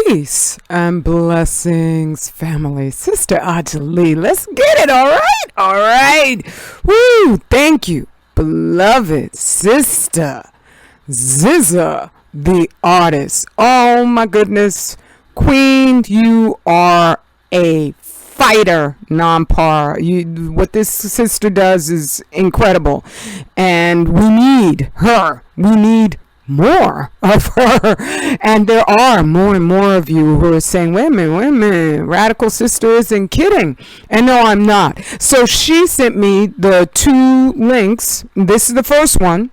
Peace and blessings, family. Sister ALLLLLWAYS, let's get it, all right? All right. Woo, thank you, beloved sister Zizza, the artist. Oh, my goodness. Queen, you are a fighter, non-par. What this sister does is incredible. And we need her. We need more of her, and there are more and more of you who are saying, wait a minute, radical sister isn't kidding. And no, I'm not. So she sent me the two links. This is the first one,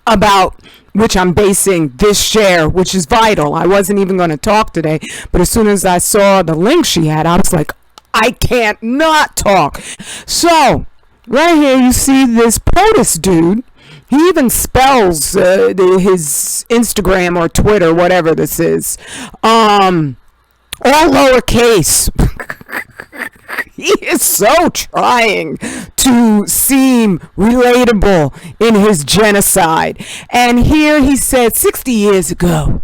about which I'm basing this share, which is vital. I wasn't even going to talk today, but as soon as I saw the link she had, I was like, I can't not talk. So right here you see this POTUS dude. He even spells his Instagram or Twitter, whatever this is, all lowercase. He is so trying to seem relatable in his genocide. And here he said 60 years ago,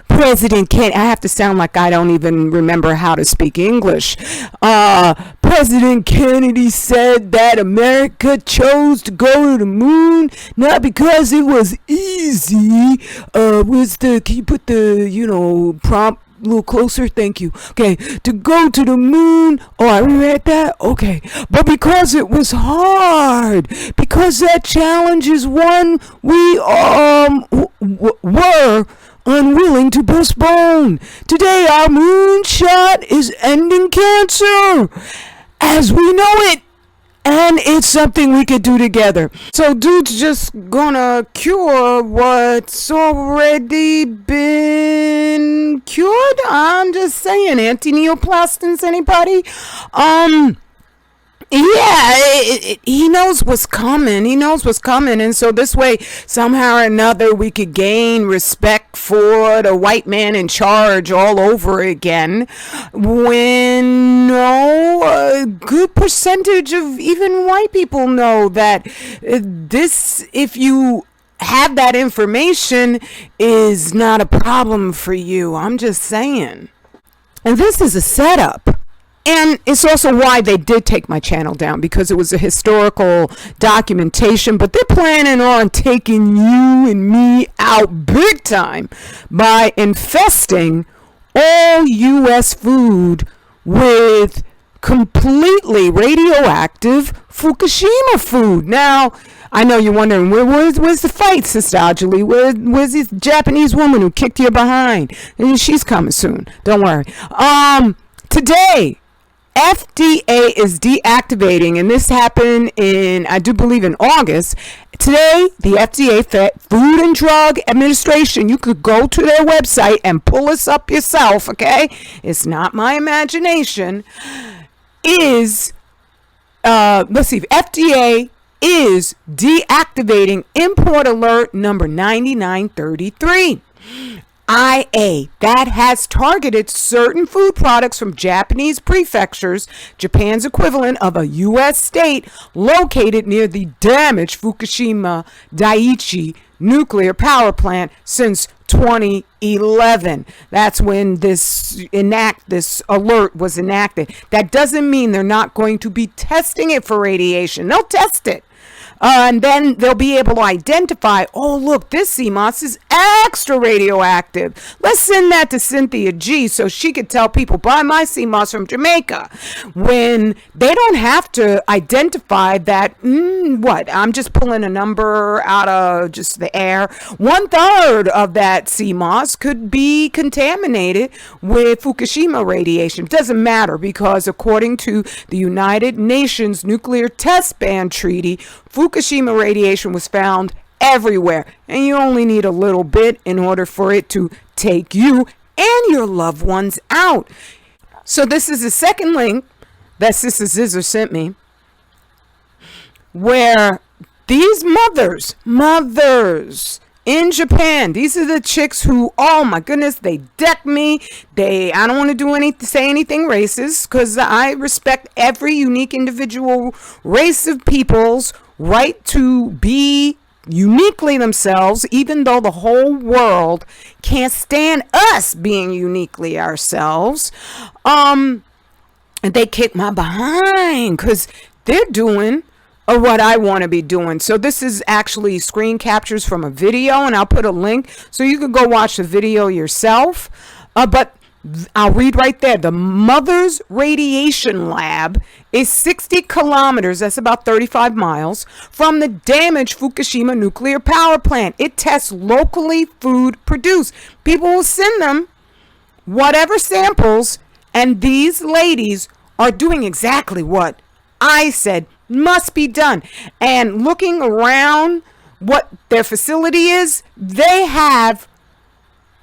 President Kennedy, I have to sound like I don't even remember how to speak English. President Kennedy said that America chose to go to the moon not because it was easy. Can you put the, prompt a little closer? Thank you. Okay, to go to the moon. Oh, I read that. Okay, but because it was hard, because that challenge is one we were unwilling to postpone. Today our moonshot is ending cancer as we know it, and it's something we could do together. So dude's just gonna cure what's already been cured. I'm just saying, anti-neoplastins, anybody? He knows what's coming. He knows what's coming. And so this way, somehow or another, we could gain respect for the white man in charge all over again. When a good percentage of even white people know that this, if you have that information, is not a problem for you. I'm just saying. And this is a setup. And it's also why they did take my channel down, because it was a historical documentation. But they're planning on taking you and me out big time by infesting all U.S. food with completely radioactive Fukushima food. Now, I know you're wondering, where's the fight, Sister ALLLLLWAYS? Where's this Japanese woman who kicked you behind? And she's coming soon. Don't worry. Today, FDA is deactivating, and this happened I do believe in August. Today, the FDA, Food and Drug Administration, you could go to their website and pull this up yourself, okay? It's not my imagination. FDA is deactivating import alert number 9933. IA that has targeted certain food products from Japanese prefectures, Japan's equivalent of a U.S. state located near the damaged Fukushima Daiichi nuclear power plant since 2011. That's when this alert was enacted. That doesn't mean they're not going to be testing it for radiation. They'll test it. And then they'll be able to identify, oh, look, this CMOS is extra radioactive. Let's send that to Cynthia G so she could tell people, buy my CMOS from Jamaica. When they don't have to identify that, I'm just pulling a number out of just the air. 1/3 of that CMOS could be contaminated with Fukushima radiation. It doesn't matter, because according to the United Nations Nuclear Test Ban Treaty, Fukushima radiation was found everywhere, and you only need a little bit in order for it to take you and your loved ones out. So this is the second link that Sister Zizza sent me, where these mothers in Japan, these are the chicks who, oh my goodness, they deck me. I don't want to say anything racist, because I respect every unique individual race of people's right to be uniquely themselves, even though the whole world can't stand us being uniquely ourselves. And they kick my behind because they're doing what I want to be doing. So this is actually screen captures from a video, and I'll put a link so you can go watch the video yourself. But I'll read right there. The mother's radiation lab is 60 kilometers, that's about 35 miles, from the damaged Fukushima nuclear power plant. It tests locally food produced. People will send them whatever samples, and these ladies are doing exactly what I said must be done. And looking around what their facility is, they have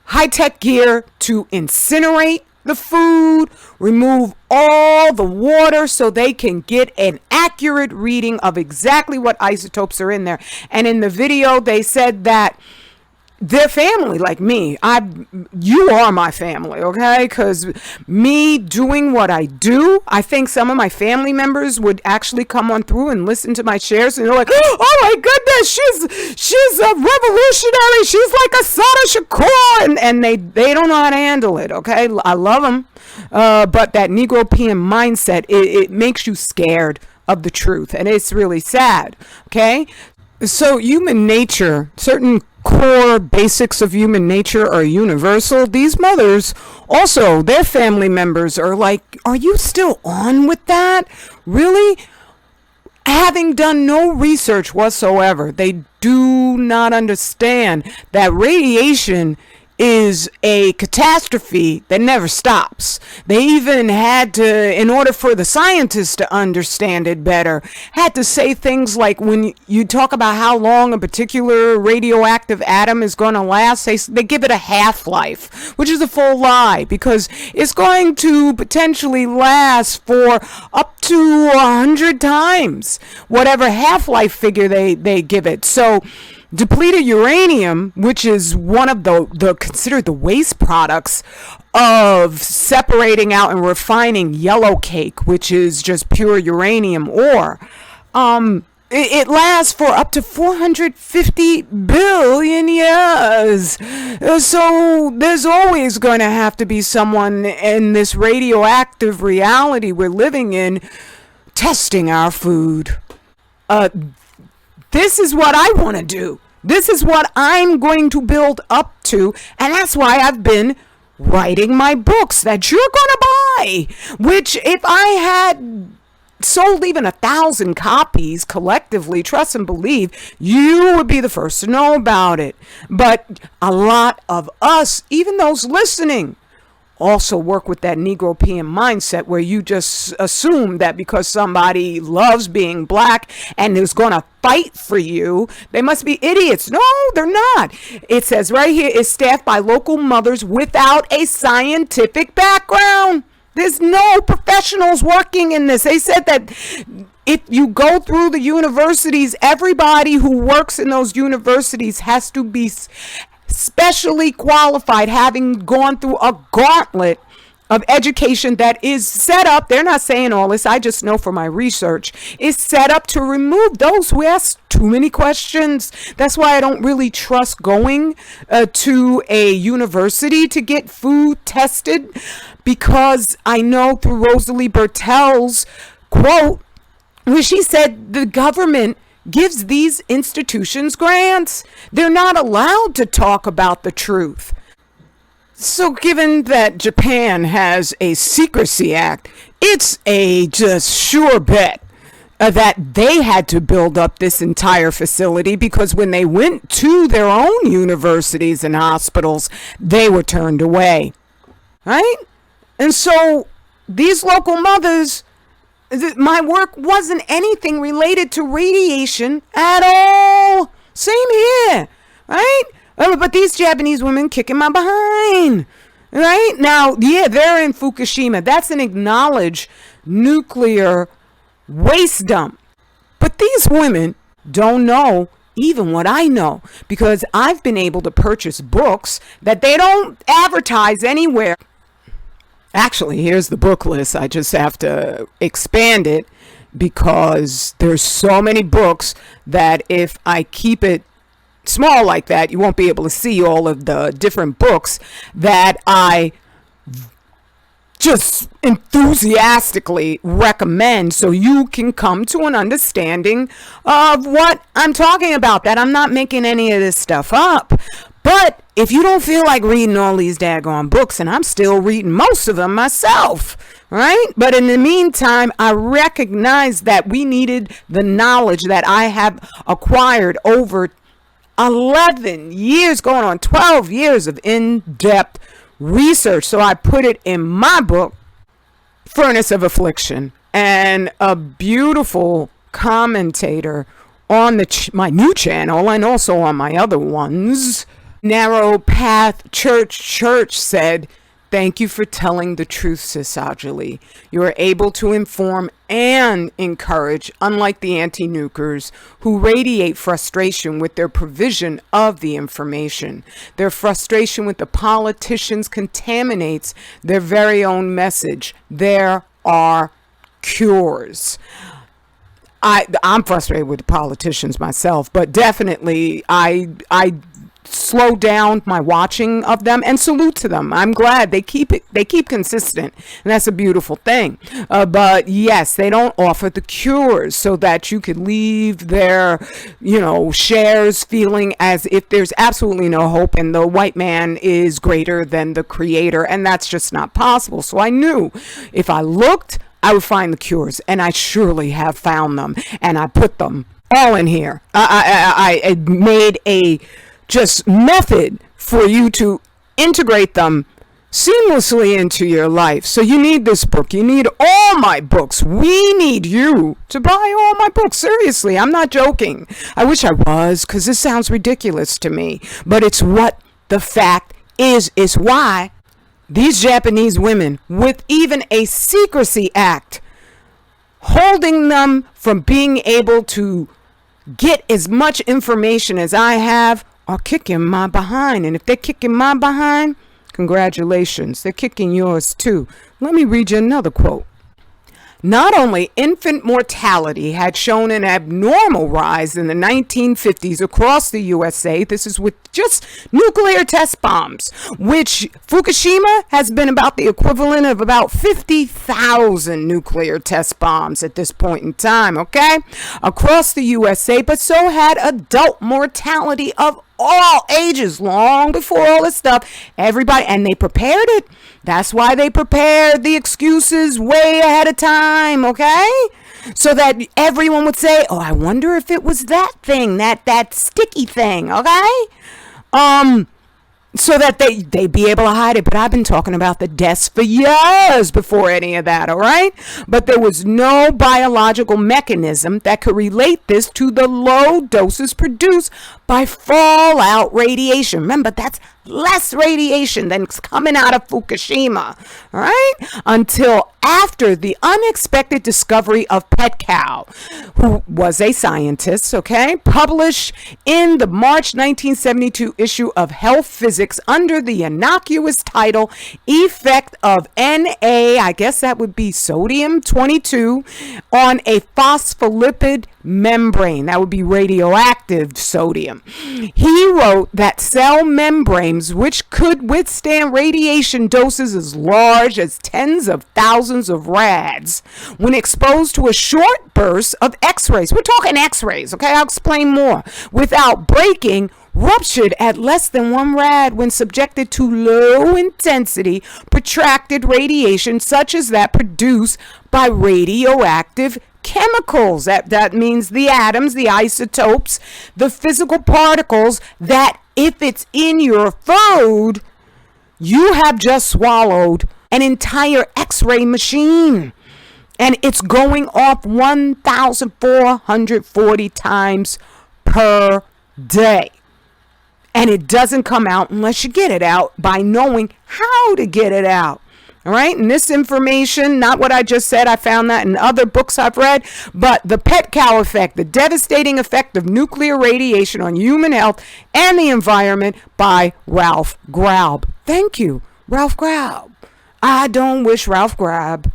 high-tech gear to incinerate the food, remove all the water so they can get an accurate reading of exactly what isotopes are in there. And in the video, they said that their family, like me, you are my family, okay? Because me doing what I do, I think some of my family members would actually come on through and listen to my shares, and they're like, oh my goodness, she's a revolutionary, she's like a Sada Shakur, and they don't know how to handle it, okay? I love them, but that Negro PM mindset, it makes you scared of the truth, and it's really sad, okay? So human nature, certain core basics of human nature are universal. These mothers also, their family members are like, are you still on with that? Really? Having done no research whatsoever, they do not understand that radiation is a catastrophe that never stops. They even had to, in order for the scientists to understand it better, had to say things like, when you talk about how long a particular radioactive atom is going to last, they give it a half-life, which is a full lie, because it's going to potentially last for up to 100 times whatever half-life figure they give it. So depleted uranium, which is one of the considered the waste products of separating out and refining yellow cake, which is just pure uranium ore, it lasts for up to 450 billion years. So there's always going to have to be someone in this radioactive reality we're living in testing our food. This is what I want to do. This is what I'm going to build up to. And that's why I've been writing my books that you're going to buy. Which, if I had sold even 1,000 copies collectively, trust and believe, you would be the first to know about it. But a lot of us, even those listening, also work with that Negro PM mindset where you just assume that because somebody loves being black and is going to fight for you, they must be idiots. No, they're not. It says right here, it's staffed by local mothers without a scientific background. There's no professionals working in this. They said that if you go through the universities, everybody who works in those universities has to be specially qualified, having gone through a gauntlet of education that is set up. They're not saying all this, I just know from my research, is set up to remove those who ask too many questions. That's why I don't really trust going to a university to get food tested, because I know through Rosalie Bertel's quote where she said the government gives these institutions grants. They're not allowed to talk about the truth. So given that Japan has a secrecy act, it's a just sure bet that they had to build up this entire facility, because when they went to their own universities and hospitals, they were turned away, right? And so these local mothers, my work wasn't anything related to radiation at all. Same here, right? But these Japanese women kicking my behind, right? Now, yeah, they're in Fukushima. That's an acknowledged nuclear waste dump. But these women don't know even what I know, because I've been able to purchase books that they don't advertise anywhere. Actually, here's the book list. I just have to expand it because there's so many books that if I keep it small like that, you won't be able to see all of the different books that I just enthusiastically recommend, so you can come to an understanding of what I'm talking about, that I'm not making any of this stuff up. But if you don't feel like reading all these daggone books, and I'm still reading most of them myself, right? But in the meantime, I recognize that we needed the knowledge that I have acquired over 11 years, going on 12 years of in-depth research. So I put it in my book, Furnace of Affliction, and a beautiful commentator on my new channel and also on my other ones, Narrow Path Church said, "Thank you for telling the truth, Sis Ajali. You are able to inform and encourage, unlike the anti-nukers who radiate frustration with their provision of the information. Their frustration with the politicians contaminates their very own message. There are cures." I'm frustrated with the politicians myself, but definitely I slow down my watching of them, and salute to them. I'm glad they keep consistent, and that's a beautiful thing. But yes, they don't offer the cures so that you could leave their shares feeling as if there's absolutely no hope and the white man is greater than the creator, and that's just not possible. So I knew if I looked, I would find the cures, and I surely have found them, and I put them all in here. I made a just method for you to integrate them seamlessly into your life. So you need this book. You need all my books. We need you to buy all my books. Seriously, I'm not joking. I wish I was, because this sounds ridiculous to me. But it's what the fact is. It's why these Japanese women, with even a secrecy act holding them from being able to get as much information as I have, are kicking my behind. And if they're kicking my behind, congratulations, they're kicking yours too. Let me read you another quote. Not only infant mortality had shown an abnormal rise in the 1950s across the USA, this is with just nuclear test bombs, which Fukushima has been about the equivalent of about 50,000 nuclear test bombs at this point in time, okay? Across the USA, but so had adult mortality of all ages, long before all this stuff. Everybody, and they prepared it. That's why they prepared the excuses way ahead of time, okay? So that everyone would say, "Oh, I wonder if it was that thing, that sticky thing," okay? So that they'd be able to hide it. But I've been talking about the deaths for years before any of that, all right? But there was no biological mechanism that could relate this to the low doses produced by fallout radiation. Remember, that's less radiation than coming out of Fukushima, all right? Until after the unexpected discovery of Pet Cow, who was a scientist, okay, published in the March 1972 issue of Health Physics under the innocuous title Effect of Na, I guess that would be sodium 22, on a phospholipid membrane. That would be radioactive sodium. He wrote that cell membranes which could withstand radiation doses as large as tens of thousands of rads when exposed to a short burst of x-rays, we're talking x-rays, okay, I'll explain more, without breaking, ruptured at less than 1 rad when subjected to low intensity protracted radiation such as that produced by radioactive chemicals. That means the atoms, the isotopes, the physical particles that if it's in your food, you have just swallowed an entire x-ray machine. And it's going off 1,440 times per day. And it doesn't come out unless you get it out by knowing how to get it out. All right. And this information, not what I just said, I found that in other books I've read, but the Pet Cow effect, the devastating effect of nuclear radiation on human health and the environment by Ralph Graub. Thank you, Ralph Graub. I don't wish Ralph Graub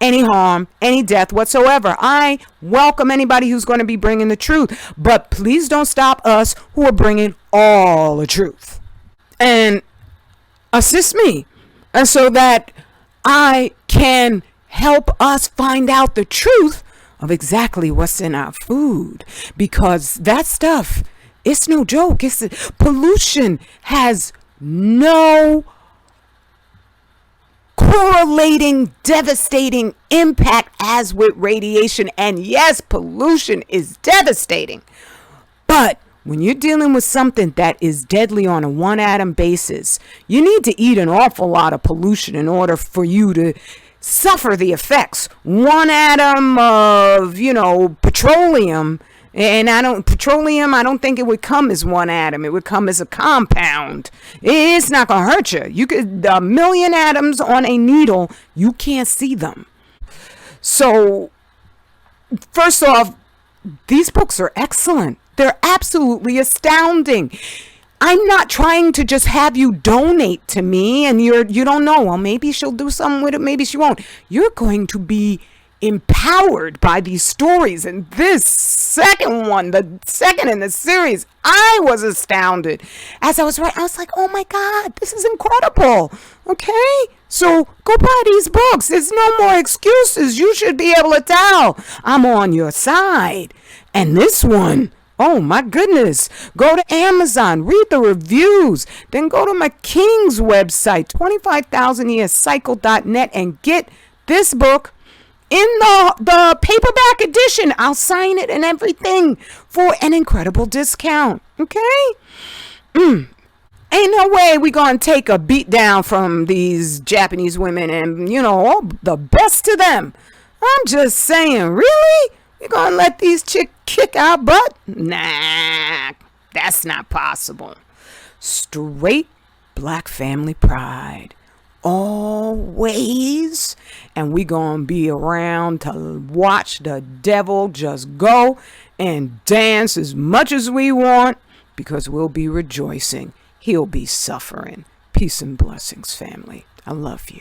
any harm, any death whatsoever. I welcome anybody who's going to be bringing the truth, but please don't stop us who are bringing all the truth. And assist me, and so that I can help us find out the truth of exactly what's in our food, because that stuff, it's no joke. Pollution has no correlating, devastating impact as with radiation. And yes, pollution is devastating, but when you're dealing with something that is deadly on a one atom basis, you need to eat an awful lot of pollution in order for you to suffer the effects. One atom of, petroleum, and I don't think it would come as one atom. It would come as a compound. It's not going to hurt you. You could, a million atoms on a needle, you can't see them. So, first off, these books are excellent. They're absolutely astounding. I'm not trying to just have you donate to me and you don't know, well, maybe she'll do something with it, maybe she won't. You're going to be empowered by these stories. And this second one, the second in the series, I was astounded. As I was writing, I was like, oh my God, this is incredible. Okay? So go buy these books. There's no more excuses. You should be able to tell I'm on your side. And this one, oh my goodness. Go to Amazon, read the reviews, then go to my King's website, 25,000yearscycle.net, and get this book in the paperback edition. I'll sign it and everything for an incredible discount. Okay? Ain't no way we gonna take a beat down from these Japanese women and, all the best to them. I'm just saying, really? You gonna let these chicks kick our butt? Nah, that's not possible. Straight black family pride. Always. And we gonna be around to watch the devil just go and dance as much as we want, because we'll be rejoicing. He'll be suffering. Peace and blessings, family. I love you.